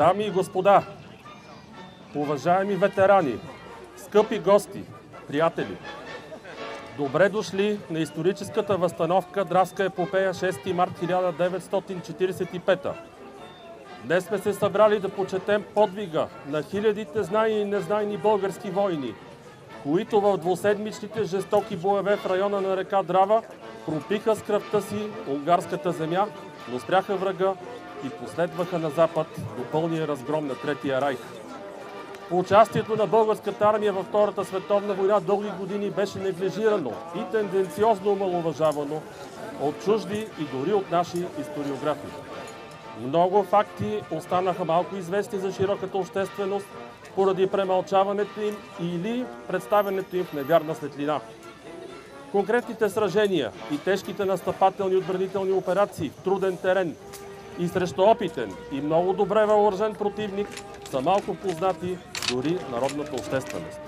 Дами и господа, уважаеми ветерани, скъпи гости, приятели! Добре дошли на историческата възстановка Дравска епопея 6 март 1945. Днес сме се събрали да почетем подвига на хилядите знайни и незнайни български войни, които в двуседмичните жестоки боеве в района на река Драва пропиха с кръвта си унгарската земя, но спряха врага и последваха на запад до пълния разгром на Третия райх. Участието на българската армия във Втората световна война дълги години беше неглижирано и тенденциозно омаловажавано от чужди и дори от наши историографи. Много факти останаха малко известни за широката общественост поради премълчаването им или представянето им в невярна светлина. Конкретните сражения и тежките настъпателни отбранителни операции в труден терен и срещу опитен и много добре въоръжен противник са малко познати дори народната общественост.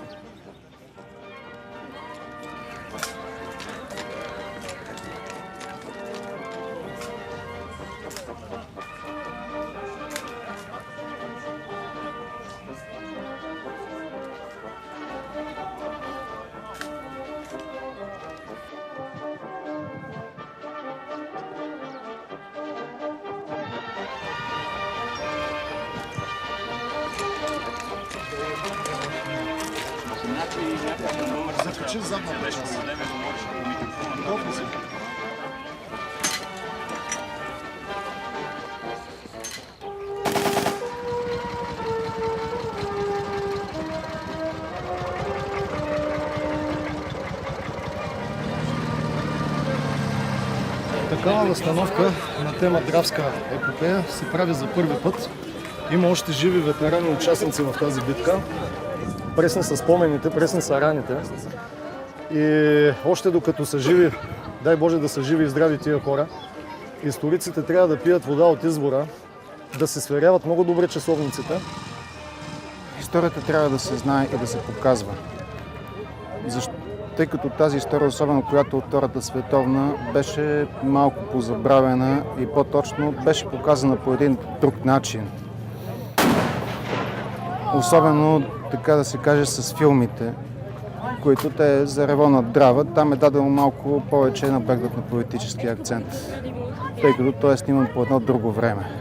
Закачи задната част. Готов ли си? Такава възстановка на тема Дравска епопея се прави за първи път. Има още живи ветерани участници в тази битка. Пресни са спомените, пресни са раните. И още докато са живи, дай Боже да са живи и здрави тия хора, историците трябва да пият вода от извора, да се сверяват много добре часовниците. Историята трябва да се знае и да се показва. Тъй като тази история, особено която от Втората световна, беше малко позабравена и по-точно беше показана по един друг начин. Особено, така да се каже, с филмите, които те за Ревона Драва, там е дадено малко повече наблегнат на политически акцент, тъй като той е сниман по едно друго време.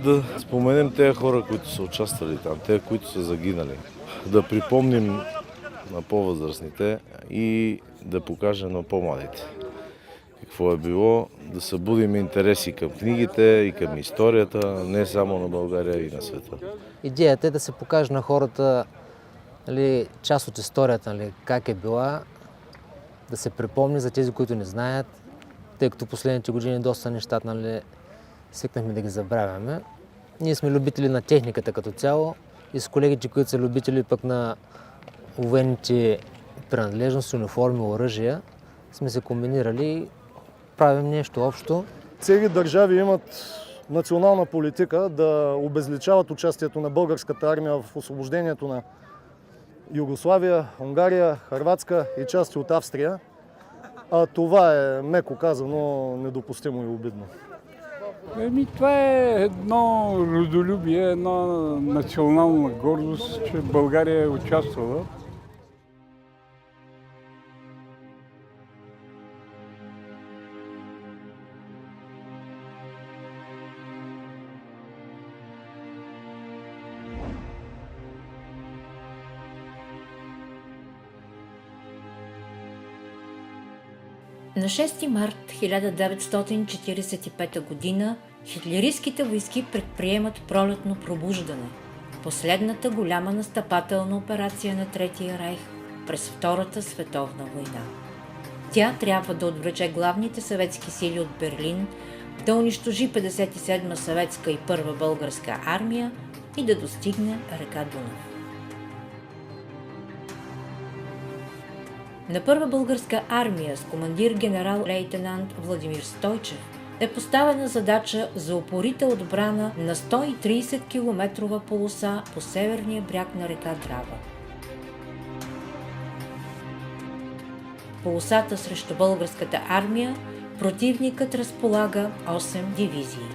Да споменем тези хора, които са участвали там, тези, които са загинали. Да припомним на по-възрастните и да покажем на по-младите какво е било, да събудим интереси към книгите и към историята, не само на България и на света. Идеята е да се покаже на хората част от историята, как е била, да се припомни за тези, които не знаят, тъй като последните години доста нещата свикнахме да ги забравяме. Ние сме любители на техниката като цяло и с колегите, които са любители пък на военните принадлежности, униформи, оръжия, сме се комбинирали и правим нещо общо. Цели държави имат национална политика да обезличават участието на българската армия в освобождението на Югославия, Унгария, Хърватска и части от Австрия. А това е, меко казано, недопустимо и обидно. Това е едно родолюбие, една национална гордост, че България е участвала. На 6 март 1945 г. хитлеристските войски предприемат пролетно пробуждане, последната голяма настъпателна операция на Третия райх през Втората световна война. Тя трябва да отвлече главните съветски сили от Берлин, да унищожи 57-ма съветска и 1-ва българска армия и да достигне река Дунав. На Първа българска армия с командир генерал-лейтенант Владимир Стойчев е поставена задача за упорита отбрана на 130 километрова полоса по северния бряг на река Драва. Полосата срещу българската армия противникът разполага 8 дивизии.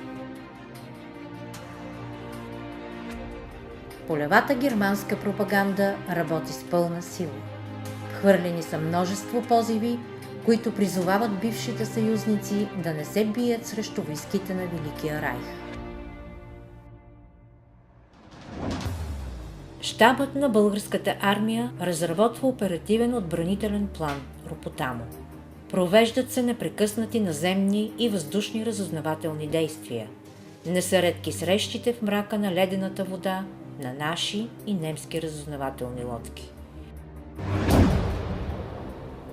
полевата германска пропаганда работи с пълна сила. Хвърлени са множество позиви, които призовават бившите съюзници да не се бият срещу войските на Великия райх. Щабът на българската армия разработва оперативен отбранителен план Ропотамо. Провеждат се непрекъснати наземни и въздушни разузнавателни действия. Не са редки срещите в мрака на ледената вода на наши и немски разузнавателни лодки.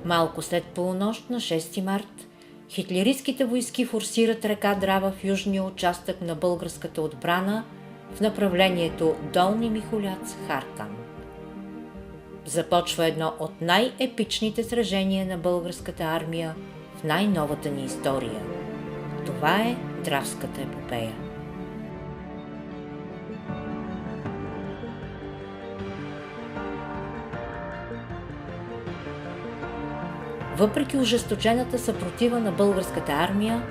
Малко след полунощ на 6 март хитлеристските войски форсират река Драва в южния участък на българската отбрана в направлението Долни Михоляц – Харкан. Започва едно от най-епичните сражения на българската армия в най-новата ни история. Това е Дравската епопея. Въпреки ожесточената съпротива на българската армия,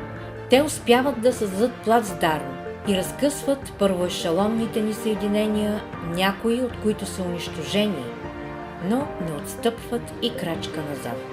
те успяват да създадат плацдарм и разкъсват първоешелонните ни съединения, някои от които са унищожени, но не отстъпват и крачка назад.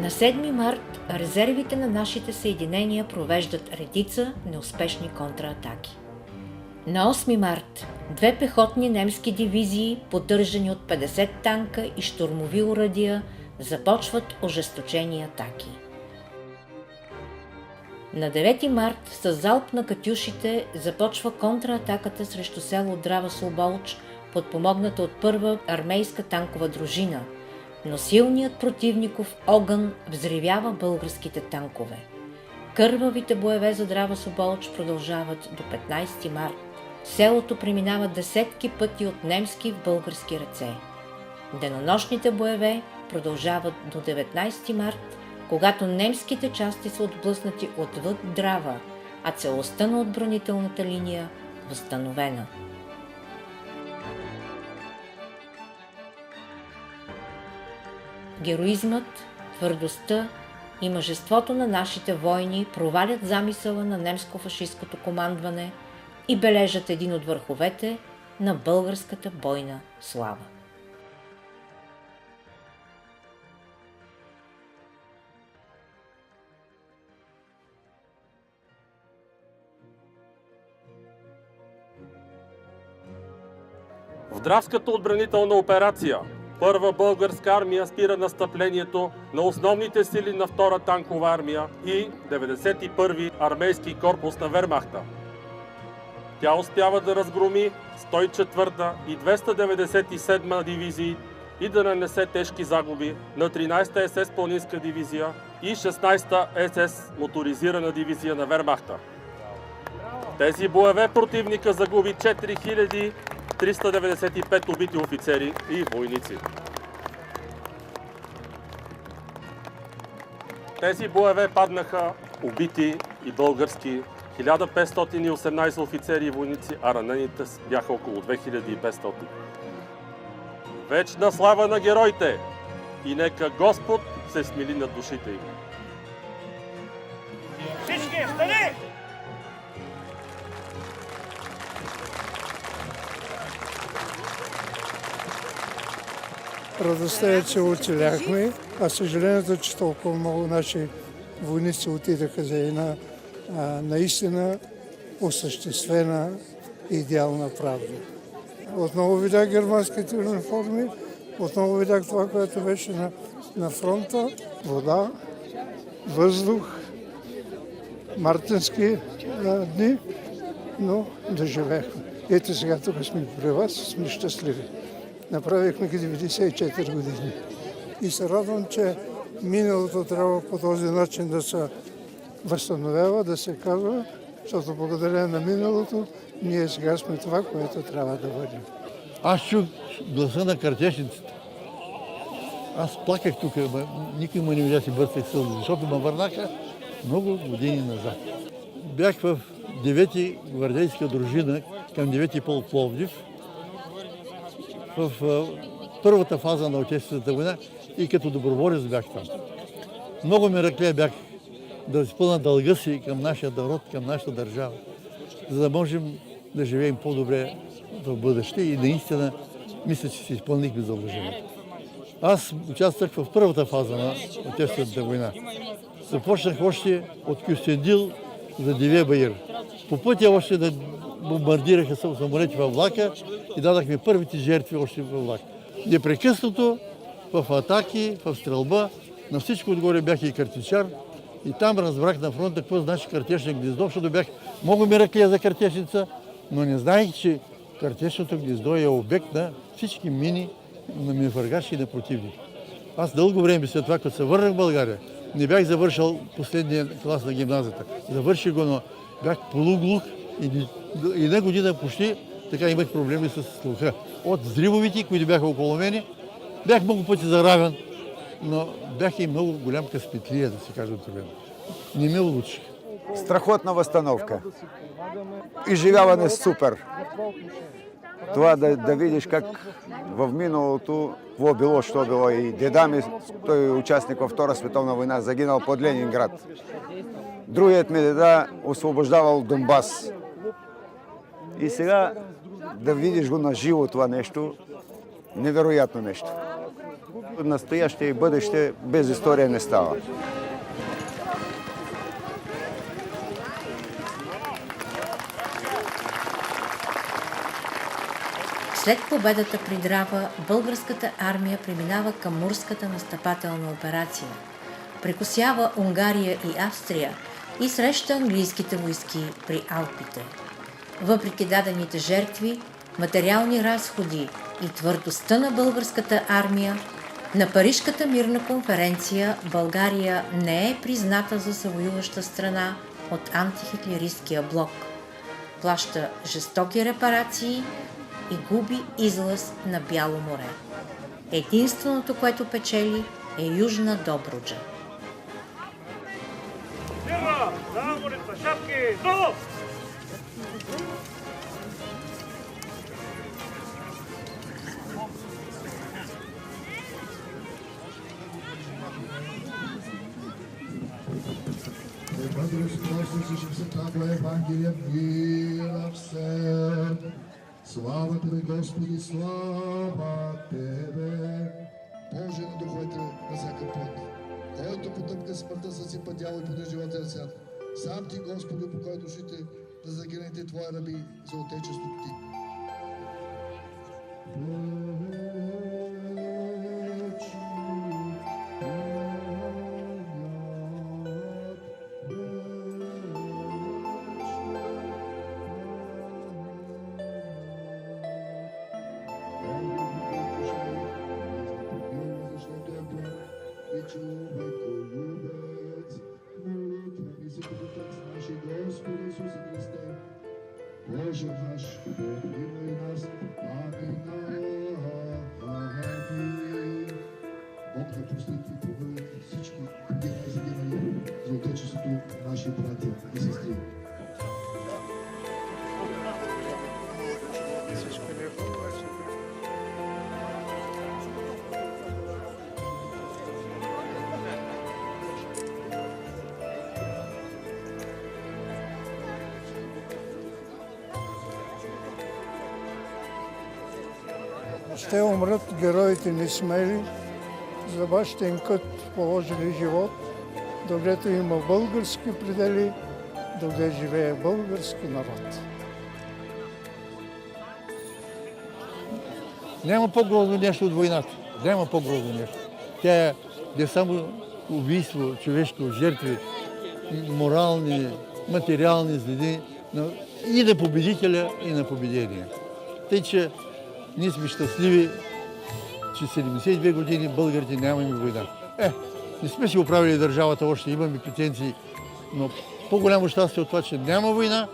На 7 март резервите на нашите съединения провеждат редица неуспешни контратаки. На 8 март 2 пехотни немски дивизии, поддържани от 50 танка и щурмови оръдия, започват ожесточени атаки. На 9 март с залп на катюшите започва контратаката срещу село Драва Слоболч, подпомогната от първа армейска танкова дружина, но силният противников огън взривява българските танкове. Кървавите боеве за Драва Слоболч продължават до 15 март. Селото преминава десетки пъти от немски в български ръце. Денонощните боеве продължават до 19 март, когато немските части са отблъснати отвъд Драва, а целостта на отбранителната линия възстановена. Героизмът, твърдостта и мъжеството на нашите войни провалят замисъла на немско-фашисткото командване и бележат един от върховете на българската бойна слава. В Дравската отбранителна операция Първа българска армия спира настъплението на основните сили на Втора танкова армия и 91-ви армейски корпус на Вермахта. Тя успява да разгроми 104-та и 297-ма дивизии и да нанесе тежки загуби на 13-та СС планинска дивизия и 16-та СС моторизирана дивизия на Вермахта. В тези боеве противника загуби 4395 убити офицери и войници. В тези боеве паднаха убити и български 1518 офицери и войници, а ранените бяха около 2500. Вечна слава на героите и нека Господ се смили над душите им. Всички, стани! Радостта е, че оцеляхме, а съжалението, че толкова много наши войници отидаха за една наистина осъществена идеална правда. Отново видях германските униформи, отново видях това, което беше на фронта. Вода, въздух, мартински дни, но доживяхме. Ето сега тук сме при вас, сме щастливи. Направихме ги 94 години. И се радвам, че миналото трябва по този начин да се възстановява, да се казва, защото благодарение на миналото ние сега сме това, което трябва да бъдем. Аз чух гласа на картечниците. Аз плаках тук, никой му не видя си бърсах сълзи, защото ме върнаха много години назад. Бях в 9-ти гвардейска дружина към 9-ти полк Пловдив, в първата фаза на Отечествената война и като доброволец бях там. Много мераклия бях да изпълня дълга си към нашия народ, към нашата държава, за да можем да живеем по-добре в бъдеще и наистина мисля, че си изпълнихме задължението. Аз участвах в първата фаза на Отечествената война. Започнах още от Кюстендил за Дивия Баир. По пътя още да бомбардираха самолети във влака и дадахме първите жертви още във влака. Непрекъснато в атаки, в стрелба, на всичко отгоре бях и картечар и там разбрах на фронта какво значи картечно гнездо, защото бях много мераклия за картечница, но не знаех, че картечното гнездо е обект на всички мини на минфаргаши и на противник. Аз дълго време след това, като се върнах в България, не бях завършил последния клас на гимназията. Завърших го, но бях полуглух и една година почти така имах проблеми с слуха. От взривовите, които бяха около мене, бях много пъти заравен, но бях и много голям късметлия, да се каже откровено. Не ме улучих. Страхотна възстановка. Изживяване супер. Това да видиш как в миналото, какво било, що било. И деда ми, той е участник във Втора световна война, загинал под Ленинград. Другият ми деда освобождавал Донбас. И сега да видиш го на живо това нещо, невероятно нещо. Настояще и бъдеще без история не става. След победата при Драва, българската армия преминава към Мурската настъпателна операция. Прекосява Унгария и Австрия и среща английските войски при Алпите. Въпреки дадените жертви, материални разходи и твърдостта на българската армия, на Парижката мирна конференция България не е призната за съвоюваща страна от антихитлеристкия блок. Плаща жестоки репарации и губи излаз на Бяло море. Единственото, което печели, е Южна Добруджа. Слава Тебе, Господи, слава Тебе! Боже на духовете на всяка плът, който потъпка смъртта с си пътял и поне живота свят. Сам Ти, Господи, упокой душите да загинете Твои раби за отечеството Ти. Боже наш, помилуй нас. Амин. Амин. Бог да прости и помилуй всички загинали за отечеството наши братя и сестри. Ще умрат героите несмели, за вашите им кът положили живот, докато има български предели, докато живее български народ. Няма по-грозно нещо от войната. Няма по-грозно нещо. Тя е не само убийство, човешко, жертви, морални, материални следи и на победителя, и на победения. Тъй, че ние сме щастливи, че 72 години българите нямаме война. Не сме си оправили държавата още, имаме претенции, но по-голямо щастие от това, че няма война,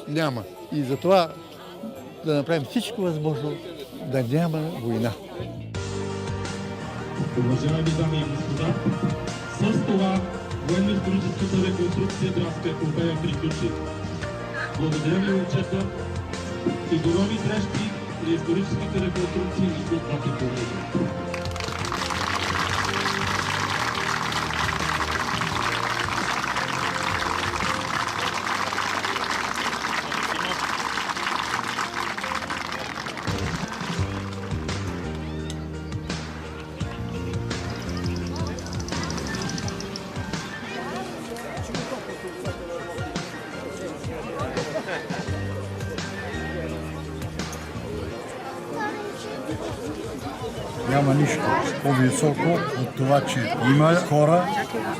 няма. И затова да направим всичко възможно да няма война. Уважаеми дами и господа, с това военно-историческата реконструкция Дравска епопея приключи. Благодаря ви, момчета, и до нови срещи при историческите реконструкции и след двата победи. Няма нищо по-високо от това, че има хора,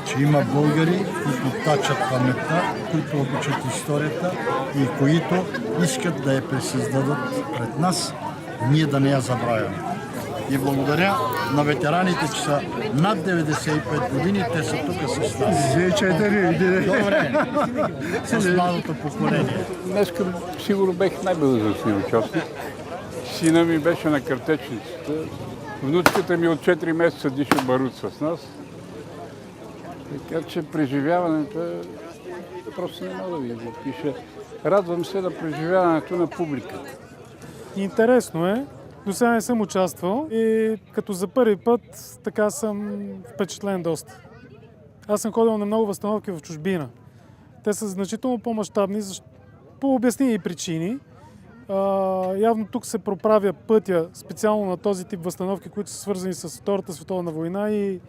че има българи, които тачат паметта, които обичат историята и които искат да я пресъздадат пред нас, ние да не я забравяме. И благодаря на ветераните, че са над 95 години, те са тук с нас. Добре, с младото поколение. Днес сигурно бех най-възрастният участник. Сина ми беше на картечницата. Внучката ми от 4 месеца диша барут с нас. Така че преживяването просто не мога да ви го пиша. Радвам се на преживяването на публиката. Интересно е. До сега не съм участвал и като за първи път така съм впечатлен доста. Аз съм ходил на много възстановки в чужбина. Те са значително по-мащабни по обясними причини Явно тук се проправя пътя специално на този тип възстановки, които са свързани с Втората световна война и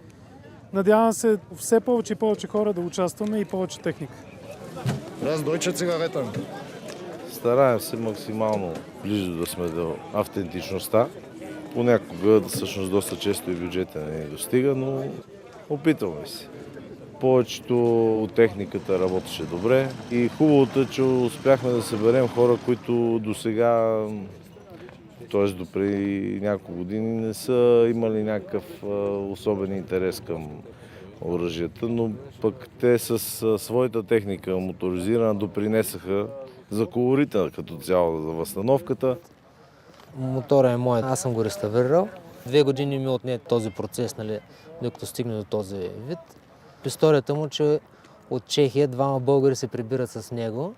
надявам се все повече и повече хора да участваме и повече техника. Раздойче цигарета. Стараем се максимално близо да сме до автентичността. Понякога, всъщност доста често и бюджета не ни достига, но опитваме се. Повечето от техниката работеше добре и хубавото е, че успяхме да съберем хора, които досега, т.е. допреди няколко години, не са имали някакъв особен интерес към оръжията, но пък те с своята техника моторизирана допринесаха за колорита като цяло за възстановката. Мотора е мой, аз съм го реставрирал. 2 години ми отне този процес, нали, докато стигне до този вид. Историята му, че от Чехия 2 българи се прибират с него.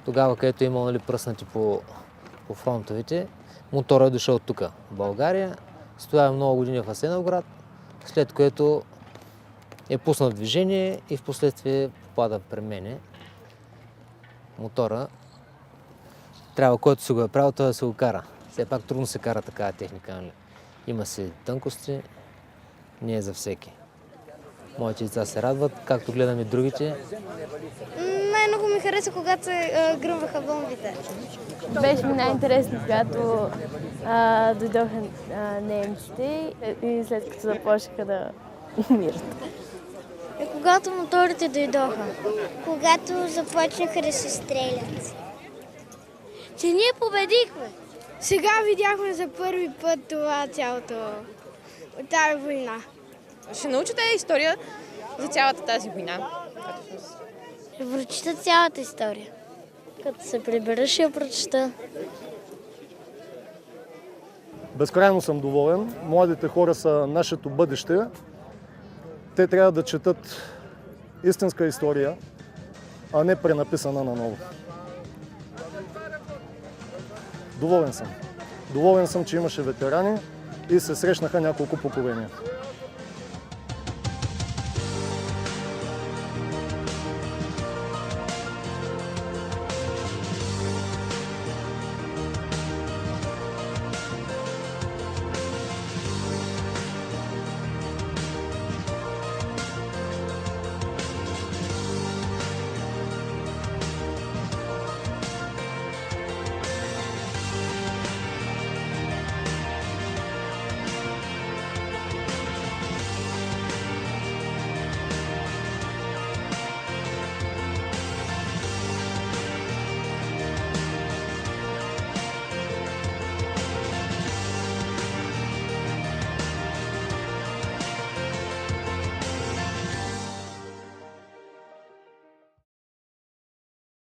Тогава, където е имал, нали, пръснати по фронтовите, моторът е дошъл тук, в България. Стоява много години в Асеновград, след което е пуснат движение и в последствие попада при мене. Мотора трябва, който си го е правил, той да се го кара. Все пак трудно се кара такава техника. Нали? Има си тънкости, не е за всеки. Моите деца се радват, както гледам и другите. Най-много ми хареса, когато се гръмваха бомбите. Беше ми най-интересно, когато дойдоха немците и след като започнаха да умират. Когато моторите дойдоха. Когато започнаха да се стрелят. Че ние победихме. Сега видяхме за първи път това от тази война. Ще научите история за цялата тази война. Ще прочита цялата история. Като се прибера, ще я прочита. Безкрайно съм доволен. Младите хора са нашето бъдеще. Те трябва да четат истинска история, а не пренаписана наново. Доволен съм. Доволен съм, че имаше ветерани и се срещнаха няколко поколения.